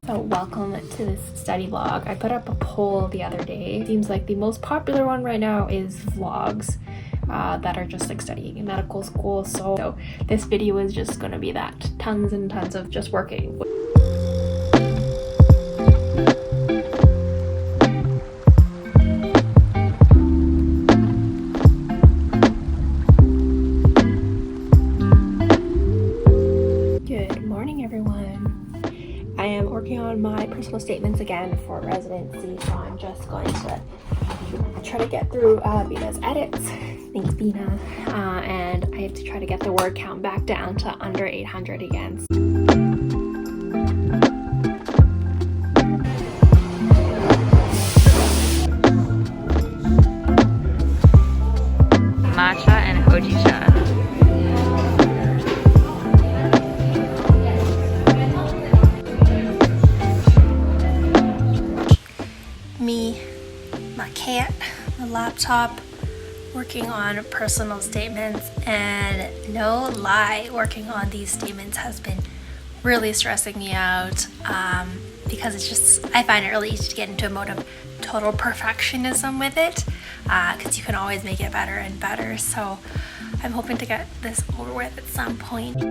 So welcome to this study vlog. I put up a poll the other day. It seems like the most popular one right now is vlogs that are just like studying in medical school. So this video is just gonna be that. Tons and tons of just working. Good morning, everyone. I am working on my personal statements again for residency, so I'm just going to try to get through Bina's edits. Thanks, Bina. And I have to try to get the word count back down to under 800 again. Matcha and hojicha. Me, my cat, my laptop, working on personal statements, and no lie, working on these statements has been really stressing me out because it's just, I find it really easy to get into a mode of total perfectionism with it because you can always make it better and better. So I'm hoping to get this over with at some point.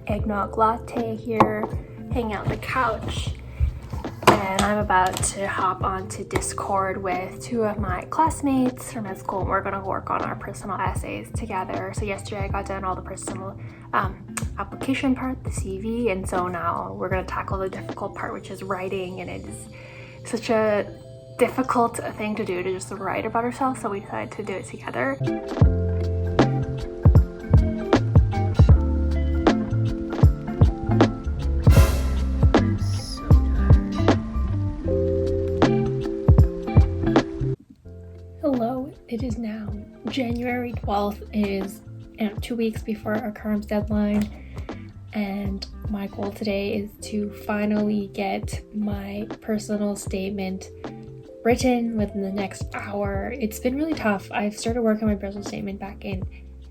Eggnog latte here, hanging out on the couch, and I'm about to hop onto Discord with two of my classmates from med school, and we're going to work on our personal essays together. So yesterday I got done all the personal application part, the CV, and so now we're going to tackle the difficult part, which is writing, and it is such a difficult thing to do, to just write about ourselves, so we decided to do it together. It is now January 12th. It is 2 weeks before our CaRMs deadline, and my goal today is to finally get my personal statement written within the next hour. It's been really tough. I've started working on my personal statement back in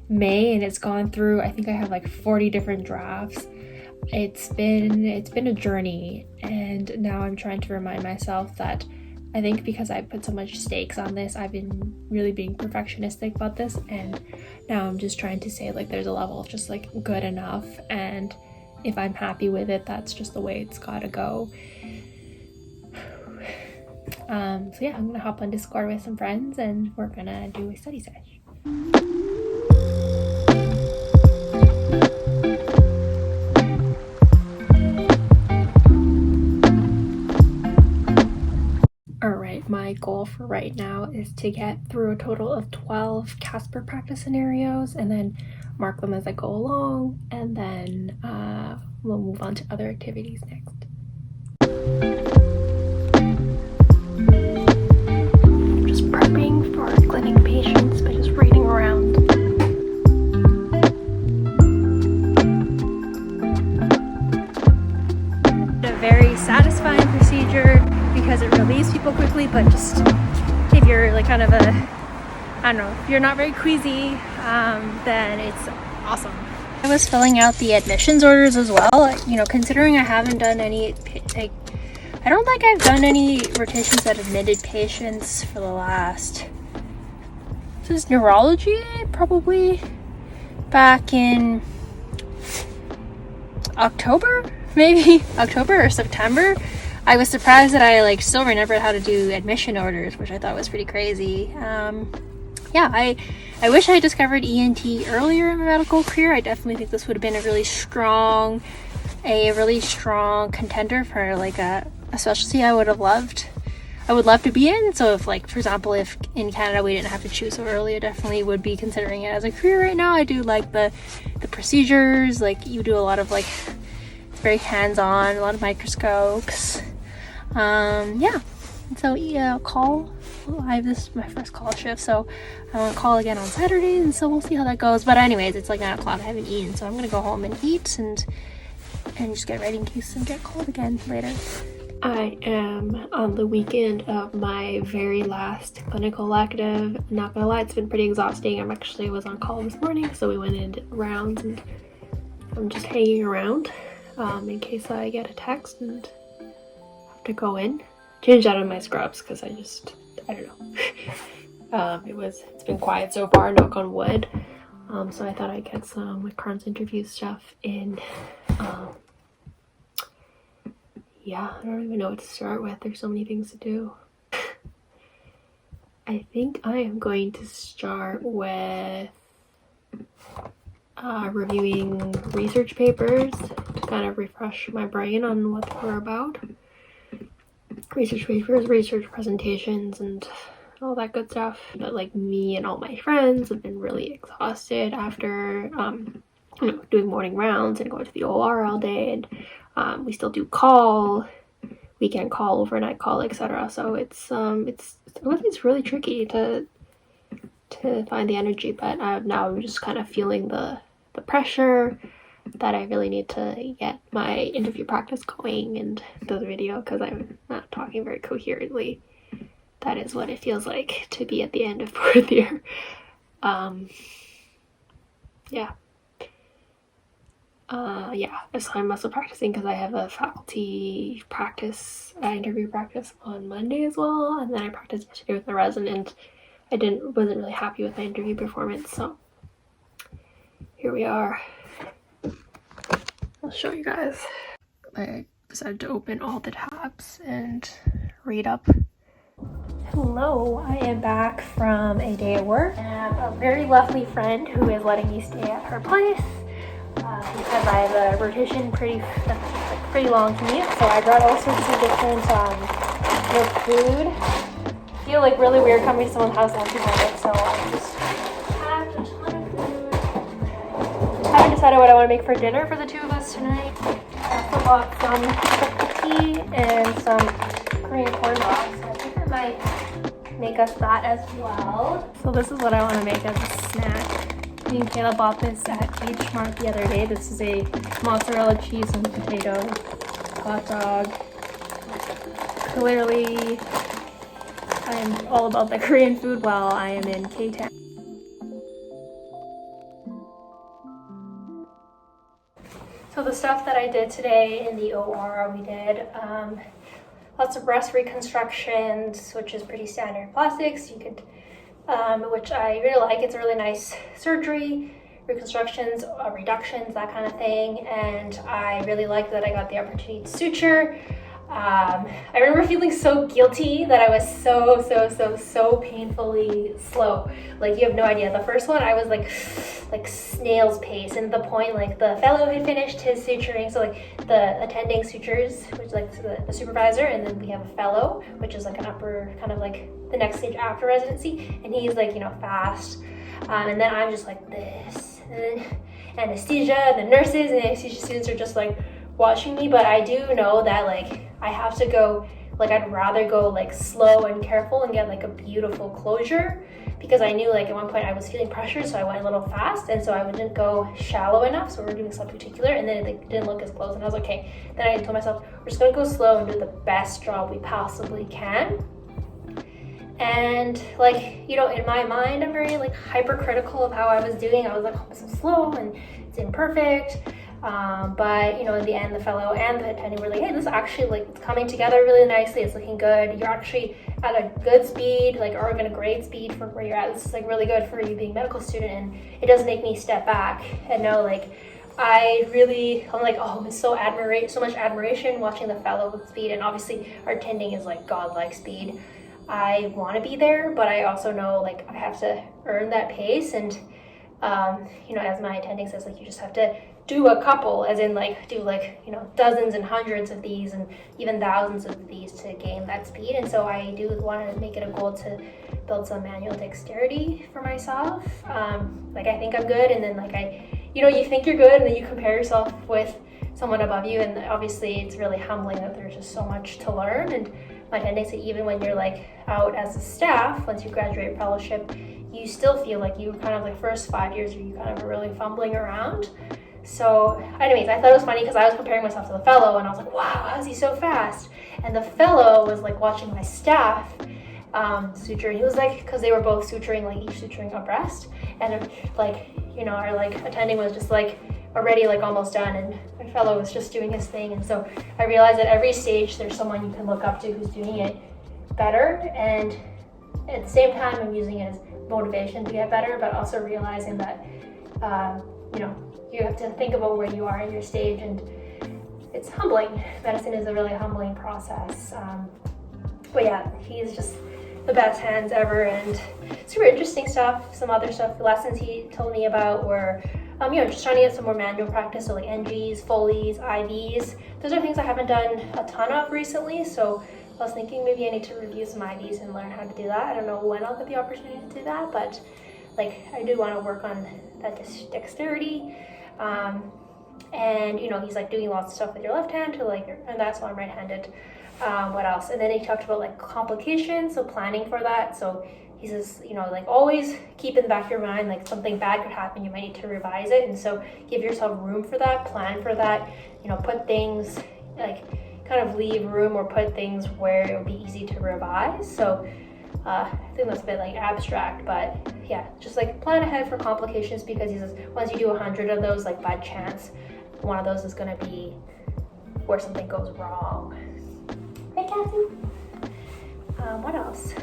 May, and it's gone through, I think I have like 40 different drafts. It's been a journey, and now I'm trying to remind myself that I think because I put so much stakes on this, I've been really being perfectionistic about this, and now I'm just trying to say like there's a level of just like good enough, and if I'm happy with it, that's just the way it's gotta go. So yeah, I'm gonna hop on Discord with some friends and we're gonna do a study session. My goal for right now is to get through a total of 12 Casper practice scenarios and then mark them as I go along, and then we'll move on to other activities next. I'm just prepping for clinic patients by just reading around. A very satisfying procedure because it relieves people quickly, but just if you're like kind of a, I don't know, if you're not very queasy, then it's awesome. I was filling out the admissions orders as well, you know, considering I haven't done any, like, I don't think I've done any rotations that admitted patients for the last, this is neurology, probably back in October, maybe October or September. I was surprised that I like still remembered how to do admission orders, which I thought was pretty crazy. Yeah, I wish I had discovered ENT earlier in my medical career. I definitely think this would have been a really strong contender for like a specialty I would love to be in. So if like, for example, if in Canada we didn't have to choose so early, I definitely would be considering it as a career right now. I do like the procedures, like you do a lot of like very hands-on, a lot of microscopes. Yeah, so yeah, I'll call. This is my first call shift, so I want to call again on Saturday, and so we'll see how that goes. But anyways, it's like 9 o'clock. I haven't eaten, so I'm gonna go home and eat and just get ready in case and get called again later. I am on the weekend of my very last clinical elective. Not gonna lie, it's been pretty exhausting. I was on call this morning, so we went in rounds and I'm just hanging around in case I get a text and have to go in. Changed out of my scrubs because I don't know. It's been quiet so far, knock on wood. So I thought I'd get some CaRMs interview stuff in. Yeah, I don't even know what to start with. There's so many things to do. I think I am going to start with reviewing research papers to kind of refresh my brain on what they're about. Research papers, research presentations, and all that good stuff. But like me and all my friends have been really exhausted after doing morning rounds and going to the OR all day, and we still do weekend call, overnight call, etc. So it's really tricky to find the energy, but now I'm just kind of feeling the pressure that I really need to get my interview practice going and build a video because I'm not talking very coherently. That is what it feels like to be at the end of 4th year. So I'm also practicing because I have a faculty practice, interview practice on Monday as well, and then I practiced yesterday with the resident. Wasn't really happy with my interview performance, so here we are. I'll show you guys. I decided to open all the tabs and read up. Hello, I am back from a day at work. I have a very lovely friend who is letting me stay at her place because I have a rotation pretty long commute. So I brought all sorts of different food. I feel like really weird coming to someone's house empty-handed, so I just packed a ton of food. I haven't decided what I want to make for dinner for the two of us tonight. I also bought some cookie and some Korean corn dogs. So I think I might make us that as well. So this is what I want to make as a snack. Me and Kayla bought this at H Mart the other day. This is a mozzarella cheese and potato hot dog. Clearly, I am all about the Korean food while I am in K-Town. So the stuff that I did today in the OR, we did lots of breast reconstructions, which is pretty standard plastics. You could, which I really like. It's a really nice surgery, reconstructions, reductions, that kind of thing. And I really like that I got the opportunity to suture. I remember feeling so guilty that I was so painfully slow. Like, you have no idea. The first one I was like snail's pace, and the point like the fellow had finished his suturing, so like the attending sutures, which is like the supervisor, and then we have a fellow, which is like an upper kind of like the next stage after residency, and he's like, fast, and then I'm just like this, and then anesthesia, and the nurses and the anesthesia students are just like watching me. But I do know that like I have to go, like I'd rather go like slow and careful and get like a beautiful closure, because I knew like at one point I was feeling pressure, so I went a little fast, and so I didn't go shallow enough, so we were doing subcuticular, and then it didn't look as close, and I was like, okay. Then I told myself, we're just gonna go slow and do the best job we possibly can. And like, in my mind, I'm very like hypercritical of how I was doing. I was like, oh, this is slow and it's imperfect. But in the end, the fellow and the attending were like, hey, this is actually like it's coming together really nicely. It's looking good. You're actually at a good speed, like, or even a great speed for where you're at. This is like really good for you being a medical student, and it does make me step back and know like I'm like, oh, it's so much admiration watching the fellow speed, and obviously our attending is like godlike speed. I want to be there, but I also know like I have to earn that pace, and as my attending says, like, you just have to do a couple, as in like do like dozens and hundreds of these and even thousands of these to gain that speed. And so I do want to make it a goal to build some manual dexterity for myself. Like, I think I'm good, and then like you think you're good, and then you compare yourself with someone above you, and obviously it's really humbling that there's just so much to learn. And my tendency, even when you're like out as a staff, once you graduate fellowship, you still feel like you kind of like first 5 years are you kind of really fumbling around. So anyways, I thought it was funny because I was comparing myself to the fellow and I was like, wow, how's he so fast? And the fellow was like watching my staff suture. He was like, because they were both suturing, like each suturing a breast, and like, you know, our like attending was just like already like almost done, and my fellow was just doing his thing. And so I realized at every stage there's someone you can look up to who's doing it better, and at the same time I'm using it as motivation to get better, but also realizing that you know, you have to think about where you are in your stage, and it's humbling. Medicine is a really humbling process. But yeah, he's just the best hands ever, and super interesting stuff. Some other stuff, lessons he told me about were, you know, just trying to get some more manual practice, so like NGs, Foleys, IVs. Those are things I haven't done a ton of recently, so I was thinking maybe I need to review some IVs and learn how to do that. I don't know when I'll get the opportunity to do that, but like I do want to work on that dexterity. And you know, he's like doing lots of stuff with your left hand to like, and that's why I'm right-handed. What else? And then he talked about like complications, so planning for that. So he says, you know, like always keep in the back of your mind, like something bad could happen, you might need to revise it, and so give yourself room for that, plan for that, you know, put things like kind of leave room or put things where it would be easy to revise. So I think that's a bit like abstract, but yeah, just like plan ahead for complications, because he says once you do 100 of those, like by chance, one of those is going to be where something goes wrong. Hey, Cassie. What else?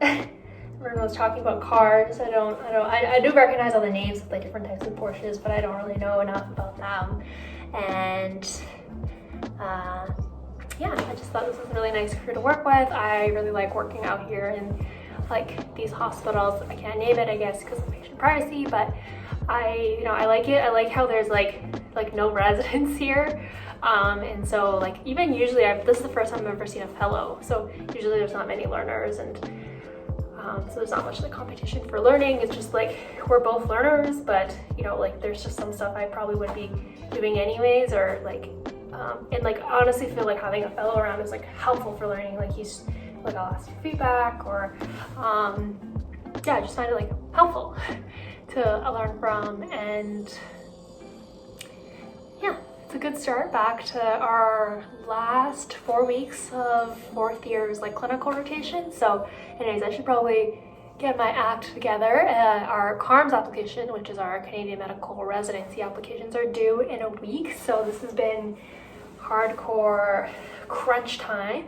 Everyone was talking about CARMs. I do recognize all the names of the different types of Porsches, but I don't really know enough about them. And yeah, I just thought this was a really nice crew to work with. I really like working out here in like these hospitals. I can't name it, I guess, because of patient privacy, but I like it. I like how there's like no residents here. And so like even usually this is the first time I've ever seen a fellow, so usually there's not many learners, and so there's not much like competition for learning. It's just like we're both learners, but you know, like there's just some stuff I probably would be doing anyways, or like and like honestly feel like having a fellow around is like helpful for learning. Like he's like, I'll ask for feedback, or yeah, I just find it like helpful to learn from. And yeah, it's a good start back to our last 4 weeks of fourth year's like clinical rotation. So anyways, I should probably get my act together. Our CaRMs application, which is our Canadian Medical Residency applications, are due in a week. So this has been hardcore crunch time.